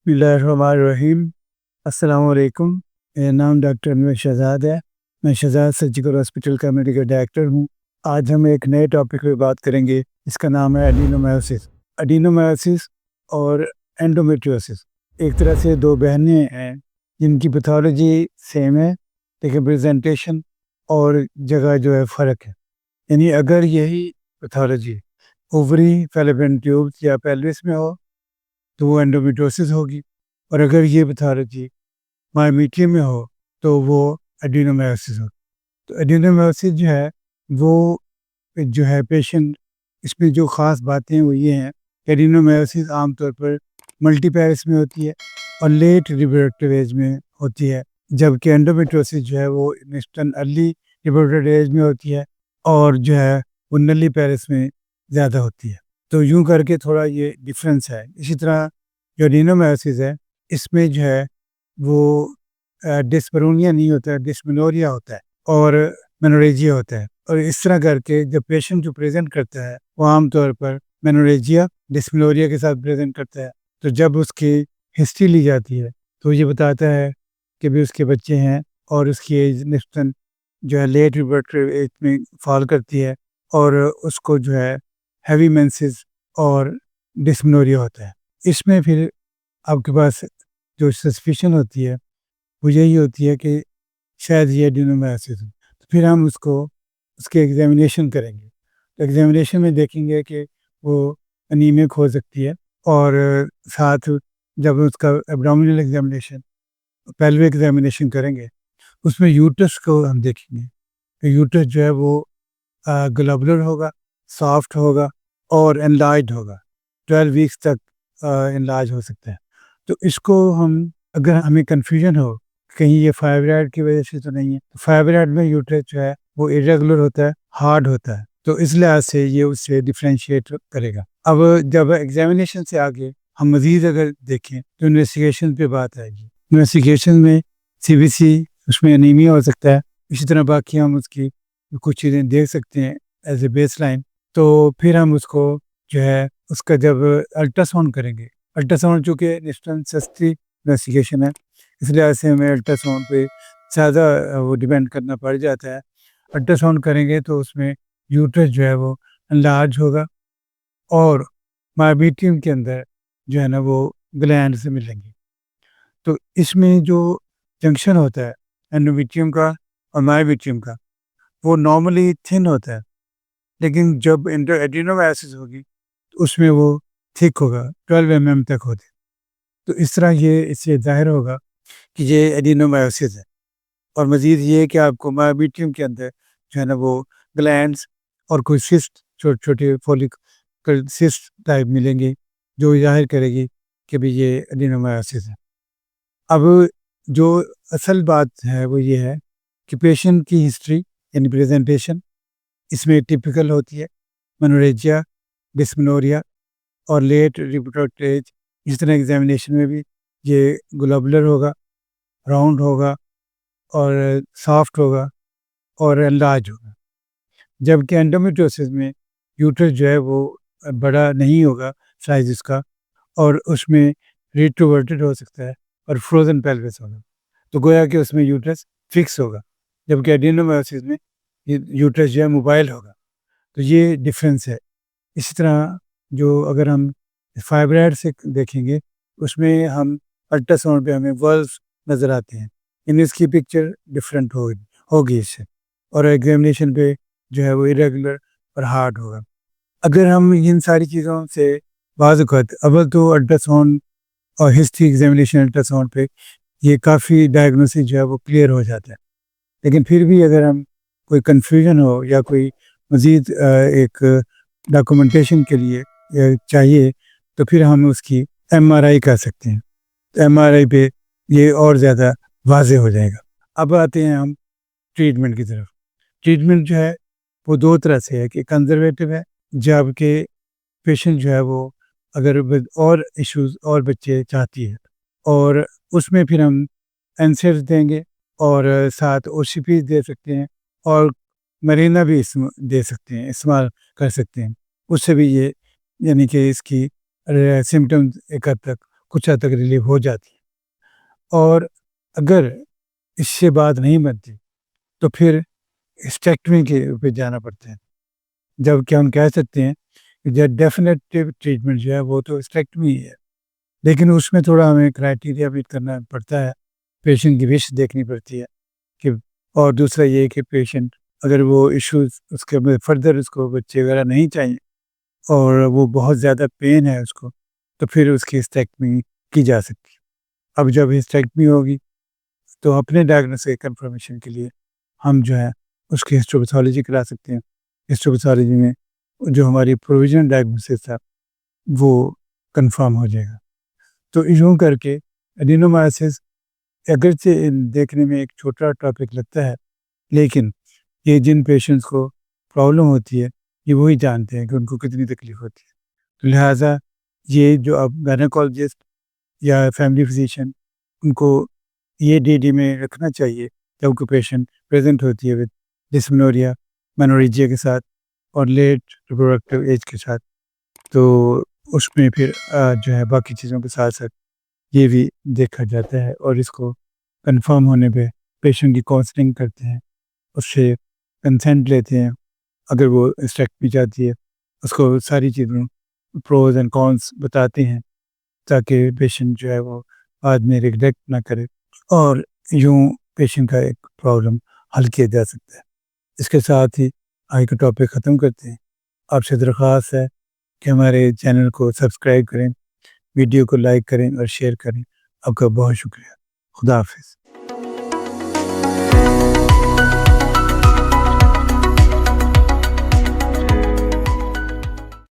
बिस्मिल्लाहिर्रहमानिर्रहीम। अस्सलाम वालेकुम। मेरा नाम डॉक्टर अनवर शहज़ाद है। मैं शहज़ाद सर्जिकल हॉस्पिटल का मेडिकल डायरेक्टर हूँ। आज हम एक नए टॉपिक पे बात करेंगे। इसका नाम है एडिनोमायोसिस। एडिनोमायोसिस और एंडोमेट्रियोसिस एक तरह से दो बहनें हैं जिनकी पैथोलॉजी सेम है, लेकिन प्रेजेंटेशन और जगह जो है फ़र्क है। यानी अगर यही पैथोलॉजी ओवरी, फैलोपियन ट्यूब्स या पेल्विस में हो तो वो एंडोमेट्रियोसिस होगी, और अगर ये पैथोलॉजी मायोमीट्रियम में हो तो वो एडिनोमायोसिस हो। तो एडिनोमायोसिस जो है पेशेंट, इसमें जो ख़ास बातें हैं वो ये हैं कि एडिनोमायोसिस आमतौर पर मल्टीपेरेस में होती है और लेट रिप्रोडक्टिव एज में होती है, जबकि एंडोमेट्रियोसिस जो है वो निस्बतन अर्ली रिप्रोडक्टिव एज में होती है और जो है वो नली पेरेस में ज़्यादा होती है। तो यूँ करके थोड़ा ये डिफरेंस है। इसी तरह जो एडिनोमायोसिस है, इसमें जो है वो डिस्परोनिया नहीं होता है, डिस्मेनोरिया होता है और मेनोरेजिया होता है। और इस तरह करके जब पेशेंट जो प्रेजेंट करता है वो आमतौर पर मेनोरेजिया, डिस्मेनोरिया के साथ प्रेजेंट करता है। तो जब उसकी हिस्ट्री ली जाती है तो ये बताता है कि भी उसके बच्चे हैं और उसकी एज निस्बतन जो है लेट रिप्रोडक्टिव एज में फॉल करती है, और उसको जो है हैवी मेंसेस और डिस्मेनोरिया होता है। इसमें फिर आपके पास जो सस्पिशन होती है वो यही होती है कि शायद ये एडिनोमायोसिस है। तो फिर हम उसको उसके एग्जामिनेशन करेंगे। तो एग्जामिनेशन में देखेंगे कि वो अनीमिक हो सकती है, और साथ जब उसका एब्डोमिनल एग्जामिनेशन, पेल्विक एग्जामिनेशन करेंगे, उसमें यूट्रस को हम देखेंगे कि यूट्रस जो है वो ग्लोबुलर होगा, सॉफ्ट होगा और एनलार्ज्ड होगा। 12 वीक्स तक एनलार्ज हो सकता है। तो इसको हम, अगर हमें कन्फ्यूजन हो कहीं ये फाइब्रॉइड की वजह से तो नहीं है, तो फाइब्रॉइड में यूट्रस जो है वो इरेगुलर होता है, हार्ड होता है, तो इस लिहाज से ये उससे डिफ्रेंशिएट करेगा। अब जब एग्जामिनेशन से आगे हम मजीद अगर देखें तो इन्वेस्टिगेशन पे बात आएगी। इन्वेस्टिगेशन में सीबीसी, उसमें अनीमिया हो सकता है। इसी तरह बाकी हम उसकी कुछ चीज़ें देख सकते हैं एज ए बेसलाइन। तो फिर हम उसको जो है उसका जब अल्ट्रासाउंड करेंगे, अल्ट्रासाउंड चूँकि निस्बतन सस्ती इन्वेस्टिगेशन है, इस लिहाज से हमें अल्ट्रासाउंड पे ज़्यादा वो डिपेंड करना पड़ जाता है। अल्ट्रासाउंड करेंगे तो उसमें यूट्रस जो है वो एनलार्ज होगा, और मायोमीट्रियम के अंदर जो है ना वो ग्लैंड से मिलेंगे। तो इसमें जो जंक्शन होता है एंडोमेट्रियम का और मायोमीट्रियम का, वो नॉर्मली थिन होता है, लेकिन जब एडिनोमायोसिस होगी तो उसमें वो थिक होगा, 12 तक होते। तो इस तरह ये इससे ज़ाहिर होगा कि ये एडिनोमायोसिस है। और मज़ीद ये कि आपको मायोमीट्रियम के अंदर जो है ना वो ग्लैंड्स और कोई सिस्ट, छोटे छोटे फॉलिकल सिस्ट टाइप मिलेंगे, जो ज़ाहिर करेगी कि भाई ये एडिनोमायोसिस है। अब जो असल बात है वो ये है कि पेशेंट की हिस्ट्री यानी प्रेजेंटेशन इसमें टिपिकल होती है, मेनोरेजिया, डिस्मेनोरिया और लेट रिप्रोडक्टिव एज। इस तरह एग्जामिनेशन में भी ये ग्लोबुलर होगा, राउंड होगा और सॉफ्ट होगा और एनलार्ज होगा। जबकि एंडोमेट्रियोसिस में यूट्रस जो है वो बड़ा नहीं होगा साइज इसका, और उसमें रिट्रोवर्टेड हो सकता है और फ्रोजन पेल्विस होगा। तो गोया कि उसमें यूट्रस फिक्स होगा, जबकि एडिनोमायोसिस में यूट्रस जो है मोबाइल होगा। तो ये डिफरेंस है। इसी तरह जो अगर हम फाइब्रॉइड से देखेंगे, उसमें हम अल्ट्रासाउंड पे हमें वर्ल्स नज़र आते हैं, इन इसकी पिक्चर डिफरेंट होगी होगी इससे, और एग्जामिनेशन पे जो है वो इरेगुलर और हार्ड होगा। अगर हम इन सारी चीज़ों से बाज़-औक़ात अव्वल तो अल्ट्रासाउंड और हिस्ट्री एग्जामिनेशन अल्ट्रासाउंड पे ये काफ़ी डायग्नोसिस जो है वो क्लियर हो जाता है। लेकिन फिर भी अगर हम कोई कन्फ्यूजन हो या कोई मज़ीद एक डॉक्यूमेंटेशन के लिए चाहिए, तो फिर हम उसकी एमआरआई कर सकते हैं। तो एमआरआई पे ये और ज़्यादा वाज़ेह हो जाएगा। अब आते हैं हम ट्रीटमेंट की तरफ। ट्रीटमेंट जो है वो दो तरह से है कि कंजर्वेटिव है, जबकि पेशेंट जो है वो अगर और इश्यूज और बच्चे चाहती है, और उसमें फिर हम एनसेड्स देंगे और साथ ओसीपी दे सकते हैं, और मरीना भी दे सकते हैं, इस्तेमाल कर सकते हैं। उससे भी ये यानी कि इसकी सिम्टम्स एक हद तक कुछ हद तक रिलीव हो जाती है। और अगर इससे बात नहीं बनती तो फिर हिस्टेक्टमी के पे जाना पड़ता है। जबकि हम कह सकते हैं कि जो डेफिनेटिव ट्रीटमेंट जो है वो तो हिस्टेक्टमी ही है, लेकिन उसमें थोड़ा हमें क्राइटेरिया मीट करना पड़ता है, पेशेंट की विश देखनी पड़ती है कि, और दूसरा ये कि पेशेंट अगर वो इश्यूज उसके में फर्दर उसको बच्चे वगैरह नहीं चाहिए और वो बहुत ज़्यादा पेन है उसको, तो फिर उसकी हिस्टेक्टमी की जा सकती है। अब जब हिस्टेक्टमी होगी तो अपने डायग्नोसिस कंफर्मेशन के लिए हम जो है उसकी हिस्टोपैथोलॉजी करा सकते हैं। हिस्टोपैथोलॉजी में जो हमारी प्रोविजनल डायग्नोसिस था वो कंफर्म हो जाएगा। तो यूँ करके एडिनोमायोसिस अगरचे देखने में एक छोटा टॉपिक लगता है, लेकिन ये जिन पेशेंट्स को प्रॉब्लम होती है ये वही जानते हैं कि उनको कितनी तकलीफ होती है। तो लिहाजा ये जो अब गायनेकोलॉजिस्ट या फैमिली फिजिशियन उनको ये डी में रखना चाहिए जब कोई पेशेंट प्रेजेंट होती है विद डिस्मेनोरिया, मेनोरेजिया के साथ और लेट रिप्रोडक्टिव एज के साथ। तो उसमें फिर जो है बाकी चीज़ों के साथ साथ ये भी देखा जाता है और इसको कंफर्म होने पे पेशेंट की काउंसलिंग करते हैं, उससे कंसेंट लेते हैं। अगर वो हिस्टेक्टमी चाहती है उसको सारी चीज़ों प्रोज एंड कॉन्स बताते हैं ताकि पेशेंट जो है वो बाद में रिग्रेट ना करे और यूँ पेशेंट का एक प्रॉब्लम हल किया जा सकता है। इसके साथ ही आज का टॉपिक ख़त्म करते हैं। आपसे दरख्वास्त है कि हमारे चैनल को सब्सक्राइब करें, वीडियो को लाइक करें और शेयर करें। आपका बहुत शुक्रिया। खुदा हाफिज़।